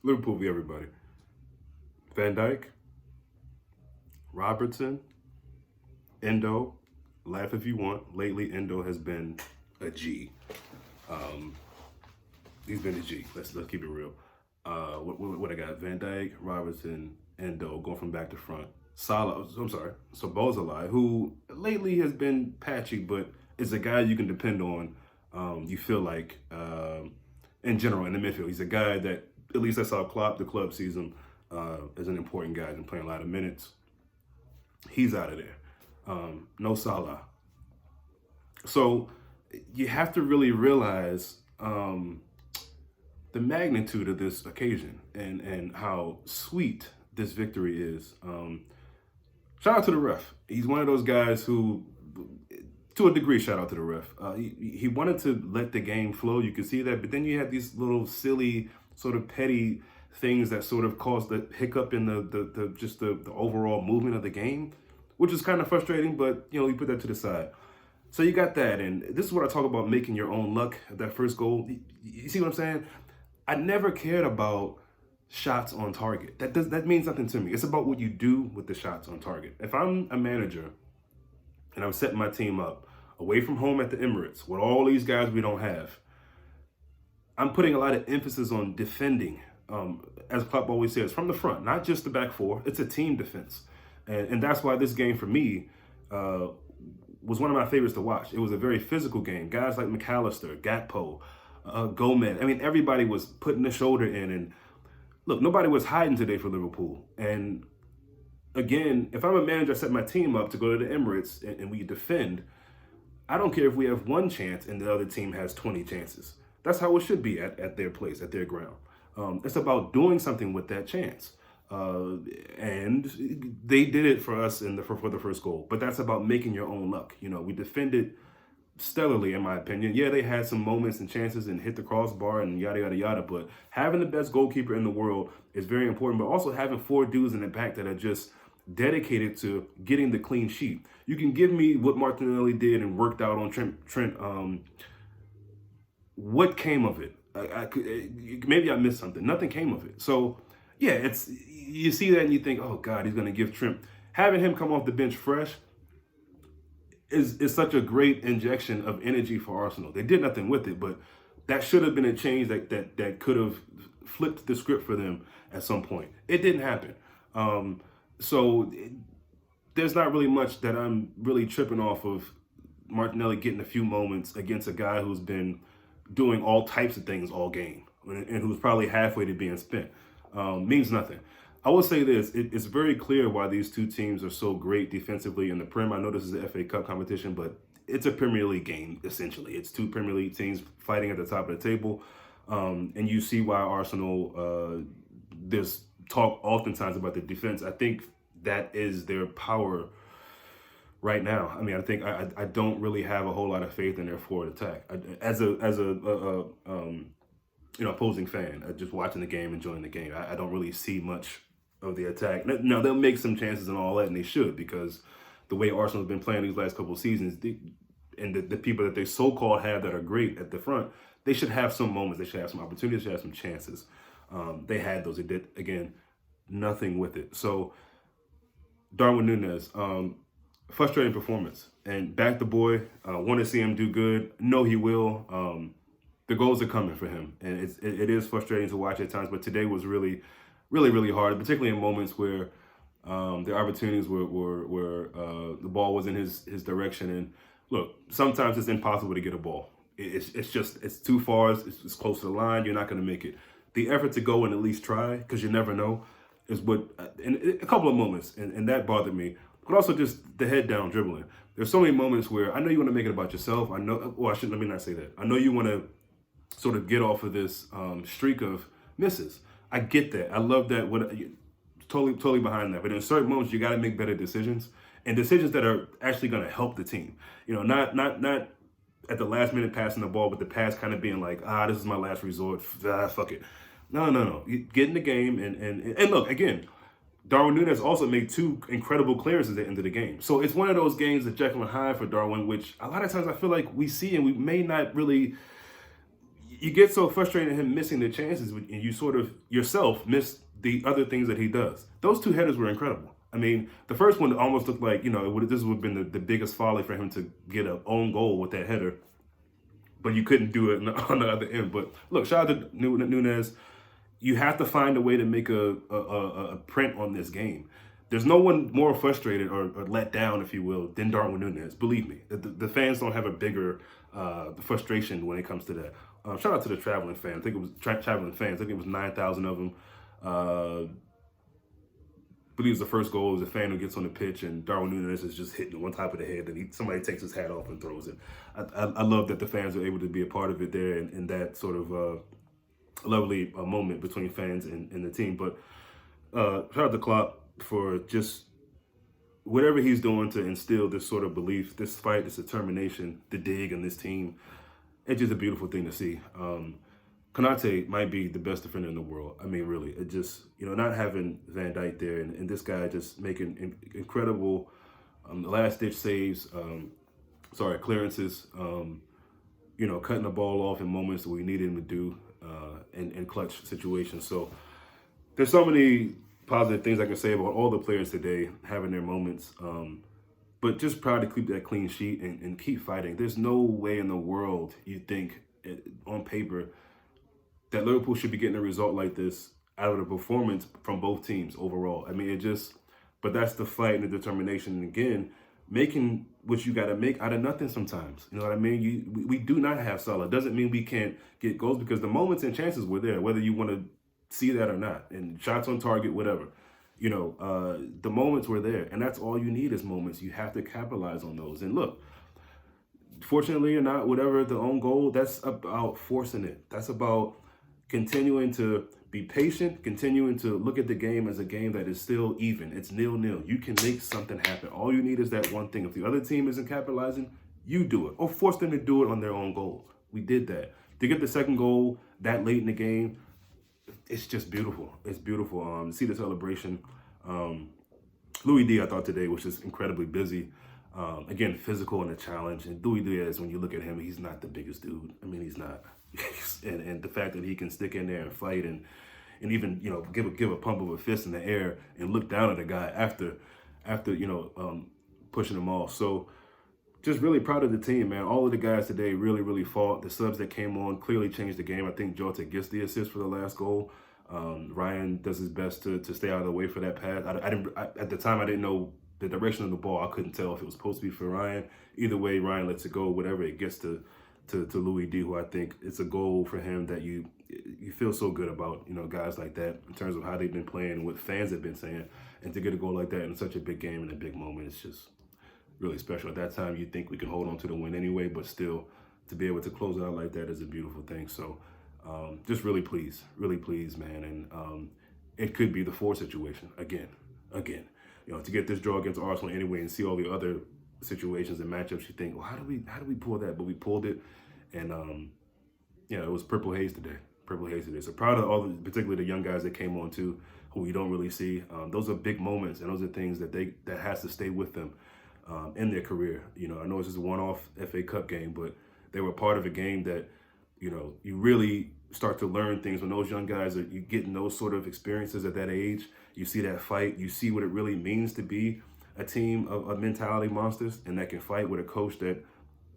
Liverpool v. everybody. Van Dijk, Robertson, Endo. Laugh if you want. Lately, Endo has been a G. Um, he's been a G. Let's keep it real. What I got? Van Dijk, Robertson, Endo going from back to front. Salah. I'm sorry. So Bozalai, who lately has been patchy, but is a guy you can depend on. You feel like in general in the midfield, he's a guy that at least I saw Klopp, the club sees him as an important guy and playing a lot of minutes. He's out of there. No Salah. So you have to really realize the magnitude of this occasion and how sweet this victory is. Shout out to the ref. He's one of those guys who, to a degree, shout out to the ref. He wanted to let the game flow. You could see that, but then you had these little silly, sort of petty things that sort of caused the hiccup in the overall movement of the game, which is kind of frustrating. But you put that to the side. So you got that, and this is what I talk about, making your own luck. That first goal, you see what I'm saying? I never cared about shots on target. That means nothing to me. It's about what you do with the shots on target. If I'm a manager and I'm setting my team up away from home at the Emirates with all these guys we don't have, I'm putting a lot of emphasis on defending, as Klopp always says, from the front, not just the back four. It's a team defense, and that's why this game for me was one of my favorites to watch. It was a very physical game. Guys like McAllister, Gakpo, Gomez. I mean, everybody was putting the shoulder in. And look, nobody was hiding today for Liverpool. And again, if I'm a manager, I set my team up to go to the Emirates and we defend. I don't care if we have one chance and the other team has 20 chances. That's how it should be at their place, at their ground. It's about doing something with that chance. And they did it for us for the first goal. But that's about making your own luck. We defended stellarly, in my opinion. Yeah, they had some moments and chances and hit the crossbar and yada, yada, yada. But having the best goalkeeper in the world is very important. But also having four dudes in the back that are just dedicated to getting the clean sheet. You can give me what Martinelli did and worked out on Trent. What came of it? Maybe I missed something. Nothing came of it. So, yeah, you see that and you think, oh, God, he's going to give Trent. Having him come off the bench fresh is such a great injection of energy for Arsenal. They did nothing with it, but that should have been a change that could have flipped the script for them at some point. It didn't happen. There's not really much that I'm really tripping off of Martinelli getting a few moments against a guy who's been doing all types of things all game and who's probably halfway to being spent. Means nothing. I will say this, it's very clear why these two teams are so great defensively in the Prem. I know this is the FA Cup competition, but it's a Premier League game, essentially. It's two Premier League teams fighting at the top of the table. And you see why Arsenal, there's talk oftentimes about the defense. I think that is their power right now. I mean, I think I don't really have a whole lot of faith in their forward attack. As a opposing fan, just watching the game, enjoying the game, I don't really see much of the attack. Now, they'll make some chances and all that, and they should, because the way Arsenal's been playing these last couple of seasons, and the people that they so-called have that are great at the front, they should have some moments, they should have some opportunities, they should have some chances. They had those, they did, again, nothing with it. So, Darwin Nunez, frustrating performance. And back the boy, want to see him do good. Know he will. The goals are coming for him. And it is frustrating to watch at times, but today was really, really, really hard, particularly in moments where the opportunities were the ball was in his direction. And look, sometimes it's impossible to get a ball. It's too far, it's close to the line, you're not going to make it. The effort to go and at least try, because you never know, is what, in a couple of moments, and that bothered me, but also just the head down dribbling. There's so many moments where I know you want to make it about yourself. I know, well, let me not say that. I know you want to sort of get off of this streak of misses. I get that. I love that. Totally behind that. But in certain moments, you got to make better decisions, and decisions that are actually going to help the team. Not at the last minute passing the ball, but the pass kind of being like, this is my last resort. Fuck it. No. You get in the game and look, again, Darwin Nunez also made two incredible clearances at the end of the game. So it's one of those games that Jekyll and Hyde for Darwin, which a lot of times I feel like we see and we may not really, you get so frustrated at him missing the chances, and you sort of yourself miss the other things that he does. Those two headers were incredible. I mean, the first one almost looked like, this would have been the biggest folly for him to get an own goal with that header, but you couldn't do it on the other end. But look, shout out to Nunez. You have to find a way to make a print on this game. There's no one more frustrated or let down, if you will, than Darwin Nunez. Believe me, the fans don't have a bigger frustration when it comes to that. Shout out to the traveling fans. I think it was traveling fans. I think it was 9,000 of them. I believe it was the first goal. It was a fan who gets on the pitch, and Darwin Nunez is just hitting one top of the head, and somebody takes his hat off and throws it. I love that the fans are able to be a part of it there, in that sort of lovely moment between fans and the team. But shout out to Klopp for just whatever he's doing to instill this sort of belief, this fight, this determination, the dig in this team. It's just a beautiful thing to see. Konate might be the best defender in the world. I mean, really, it just, not having Van Dijk there and this guy just making incredible last-ditch saves, clearances, cutting the ball off in moments that we needed him to do in clutch situations. So there's so many positive things I can say about all the players today having their moments. But just proud to keep that clean sheet and keep fighting. There's no way in the world you think on paper that Liverpool should be getting a result like this out of the performance from both teams overall. I mean, but that's the fight and the determination. And again, making what you got to make out of nothing sometimes. You know what I mean? We do not have Salah. Doesn't mean we can't get goals, because the moments and chances were there, whether you want to see that or not. And shots on target, whatever. The moments were there. And that's all you need is moments. You have to capitalize on those. And look, fortunately or not, whatever the own goal, that's about forcing it. That's about continuing to be patient, continuing to look at the game as a game that is still even. It's 0-0. You can make something happen. All you need is that one thing. If the other team isn't capitalizing, you do it, or force them to do it on their own goal. We did that. To get the second goal that late in the game, it's just beautiful. It's beautiful. To see the celebration. Louis D, I thought today was just incredibly busy. Again, physical and a challenge. And Louis Diaz, when you look at him, he's not the biggest dude. I mean, he's not. and the fact that he can stick in there and fight and even give a pump of a fist in the air and look down at the guy after pushing him off. So just really proud of the team, man. All of the guys today really fought. The subs that came on clearly changed the game. I think Jota gets the assist for the last goal. Ryan does his best to stay out of the way for that pass. At the time, I didn't know the direction of the ball. I couldn't tell if it was supposed to be for Ryan. Either way, Ryan lets it go. Whatever it gets to Louis D, who I think it's a goal for him that you feel so good about, guys like that in terms of how they've been playing and what fans have been saying. And to get a goal like that in such a big game and a big moment, it's just really special. At that time, you think we could hold on to the win anyway, but still to be able to close it out like that is a beautiful thing. So just really pleased, man. And it could be the 4 situation again. To get this draw against Arsenal anyway and see all the other situations and matchups, you think, well, how do we pull that? But we pulled it, and it was Purple Haze today. So proud of all, particularly the young guys that came on too, who you don't really see. Those are big moments, and those are things that has to stay with them in their career. I know it's just a one-off FA Cup game, but they were part of a game that you really start to learn things when those young guys you getting those sort of experiences at that age. You see that fight, you see what it really means to be a team of mentality monsters and that can fight with a coach that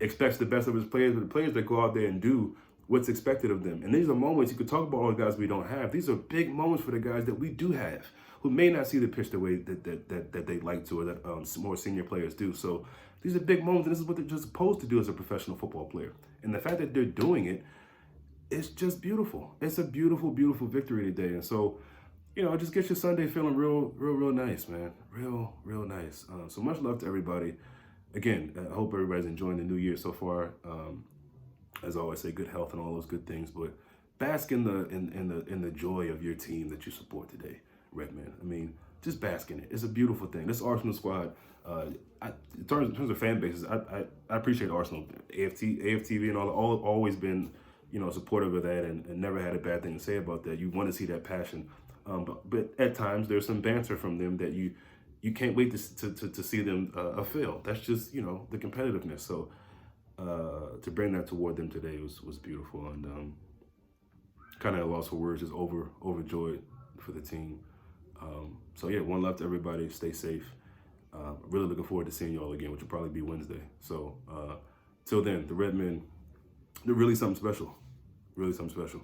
expects the best of his players, but the players that go out there and do what's expected of them. And these are moments, you could talk about all the guys we don't have. These are big moments for the guys that we do have, who may not see the pitch the way that they'd like to, or that more senior players do. So these are big moments, and this is what they're just supposed to do as a professional football player. And the fact that they're doing it, it's just beautiful. It's a beautiful victory today. And so, just get your Sunday feeling real nice, man. Real nice. So much love to everybody. Again, I hope everybody's enjoying the new year so far. As I always say, good health and all those good things. But bask in the joy of your team that you support today, Redman. I mean, just bask in it. It's a beautiful thing. This Arsenal squad, in terms of fan bases, I appreciate Arsenal. AFTV and all always been, supportive of that and never had a bad thing to say about that. You want to see that passion. But at times there's some banter from them that you can't wait to see them fail. That's just, the competitiveness. So to bring that toward them today was beautiful, and kind of lost for words, just overjoyed for the team. So yeah, one love to everybody. Stay safe. Really looking forward to seeing you all again, which will probably be Wednesday. So till then, the Red Men, they're really something special. Really something special.